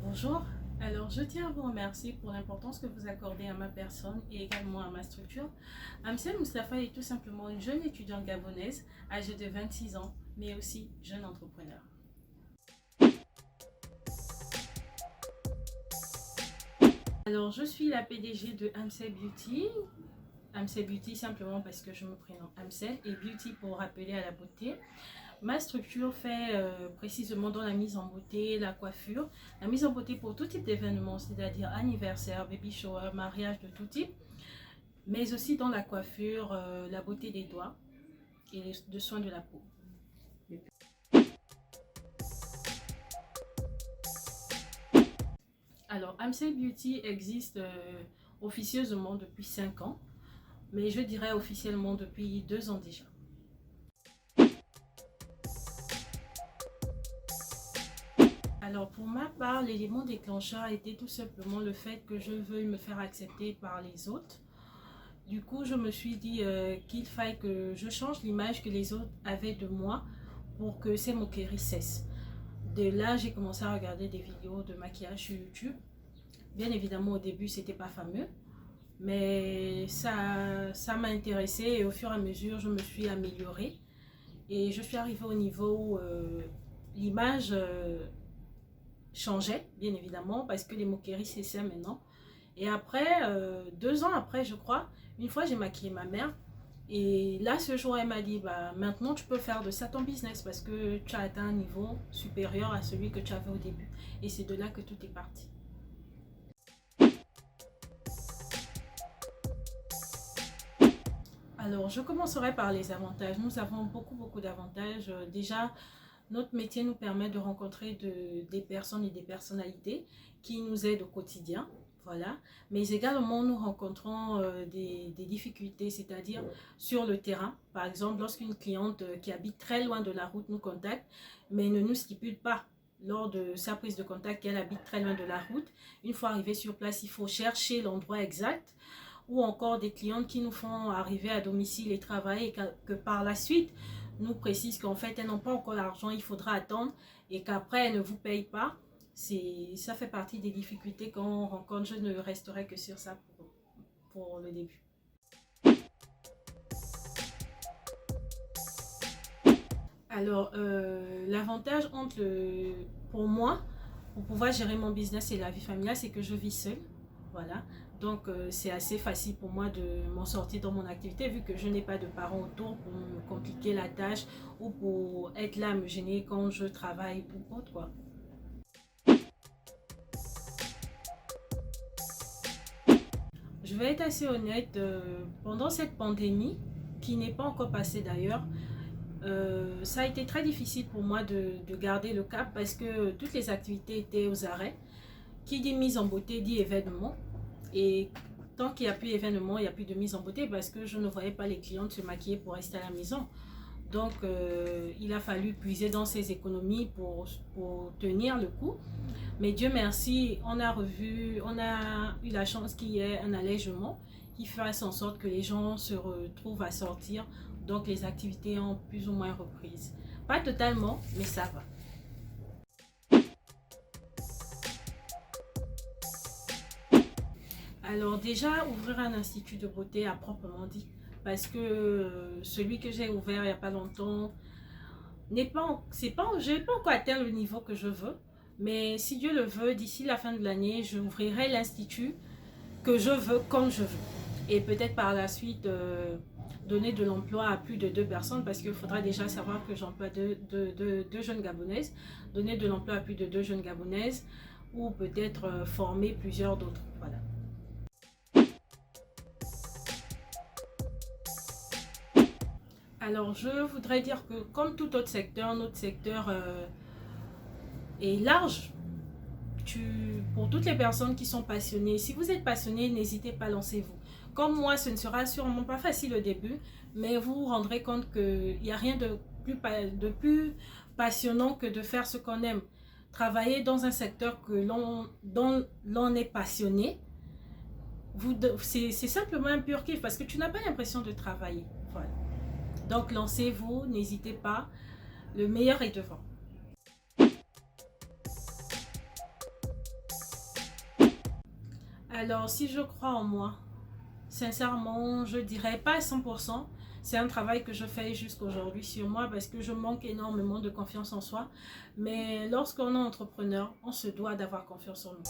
Bonjour, alors je tiens à vous remercier pour l'importance que vous accordez à ma personne et également à ma structure. Amsel Moustapha est tout simplement une jeune étudiante gabonaise âgée de 26 ans, mais aussi jeune entrepreneur. Alors je suis la PDG de Amsel Beauty. Amsel Beauty simplement parce que je me prénomme Amsel et Beauty pour rappeler à la beauté. Ma structure fait précisément dans la mise en beauté, la coiffure, la mise en beauté pour tout type d'événements, c'est-à-dire anniversaire, baby shower, mariage de tout type, mais aussi dans la coiffure, la beauté des doigts et de soins de la peau. Alors, Amsel Beauty existe officieusement depuis 5 ans, mais je dirais officiellement depuis 2 ans déjà. Alors pour ma part, l'élément déclencheur a été tout simplement le fait que je veuille me faire accepter par les autres. Du coup, je me suis dit qu'il faille que je change l'image que les autres avaient de moi pour que ces moqueries cessent. De là, j'ai commencé à regarder des vidéos de maquillage sur YouTube. Bien évidemment, au début, c'était pas fameux, mais ça m'a intéressée et au fur et à mesure, je me suis améliorée. Et je suis arrivée au niveau où l'image changeait, bien évidemment, parce que les moqueries cessaient maintenant. Et après, 2 ans après, je crois, une fois, j'ai maquillé ma mère. Et là, ce jour, elle m'a dit, bah, maintenant, tu peux faire de ça ton business parce que tu as atteint un niveau supérieur à celui que tu avais au début. Et c'est de là que tout est parti. Alors, je commencerai par les avantages. Nous avons beaucoup d'avantages. Déjà, notre métier nous permet de rencontrer des personnes et des personnalités qui nous aident au quotidien. Voilà. Mais également, nous rencontrons des difficultés, c'est-à-dire sur le terrain. Par exemple, lorsqu'une cliente qui habite très loin de la route nous contacte, mais ne nous stipule pas lors de sa prise de contact qu'elle habite très loin de la route. Une fois arrivé sur place, il faut chercher l'endroit exact, ou encore des clientes qui nous font arriver à domicile et travailler et que par la suite nous précisent qu'en fait elles n'ont pas encore l'argent, il faudra attendre et qu'après elles ne vous payent pas. Ça fait partie des difficultés qu'on rencontre. Je ne resterai que sur ça pour le début. Alors l'avantage pour moi, pour pouvoir gérer mon business et la vie familiale, c'est que je vis seule. Voilà, donc c'est assez facile pour moi de m'en sortir dans mon activité vu que je n'ai pas de parents autour pour me compliquer la tâche ou pour être là à me gêner quand je travaille ou autre quoi. Je vais être assez honnête, pendant cette pandémie, qui n'est pas encore passée d'ailleurs, ça a été très difficile pour moi de garder le cap parce que toutes les activités étaient aux arrêts. Qui dit mise en beauté dit événement. Et tant qu'il n'y a plus d'événement, il n'y a plus de mise en beauté parce que je ne voyais pas les clientes se maquiller pour rester à la maison. Donc, il a fallu puiser dans ses économies pour tenir le coup. Mais Dieu merci, on a eu la chance qu'il y ait un allègement qui fasse en sorte que les gens se retrouvent à sortir. Donc, les activités ont plus ou moins reprises. Pas totalement, mais ça va. Alors déjà, ouvrir un institut de beauté à proprement dit, parce que celui que j'ai ouvert il n'y a pas longtemps, je n'ai pas encore atteint le niveau que je veux, mais si Dieu le veut, d'ici la fin de l'année, j'ouvrirai l'institut que je veux, comme je veux. Et peut-être par la suite, donner de l'emploi à plus de 2 personnes, parce qu'il faudra déjà savoir que j'emploie deux jeunes Gabonaises, donner de l'emploi à plus de 2 jeunes Gabonaises, ou peut-être former plusieurs d'autres. Voilà. Alors, je voudrais dire que comme tout autre secteur, notre secteur est large. Pour toutes les personnes qui sont passionnées, si vous êtes passionné, n'hésitez pas, lancez-vous. Comme moi, ce ne sera sûrement pas facile au début, mais vous vous rendrez compte qu'il n'y a rien de plus passionnant que de faire ce qu'on aime. Travailler dans un secteur dont l'on est passionné, c'est simplement un pur kiff parce que tu n'as pas l'impression de travailler. Voilà. Donc lancez-vous, n'hésitez pas, le meilleur est devant. Alors si je crois en moi, sincèrement je dirais pas à 100%. C'est un travail que je fais jusqu'aujourd'hui sur moi parce que je manque énormément de confiance en soi. Mais lorsqu'on est entrepreneur, on se doit d'avoir confiance en nous.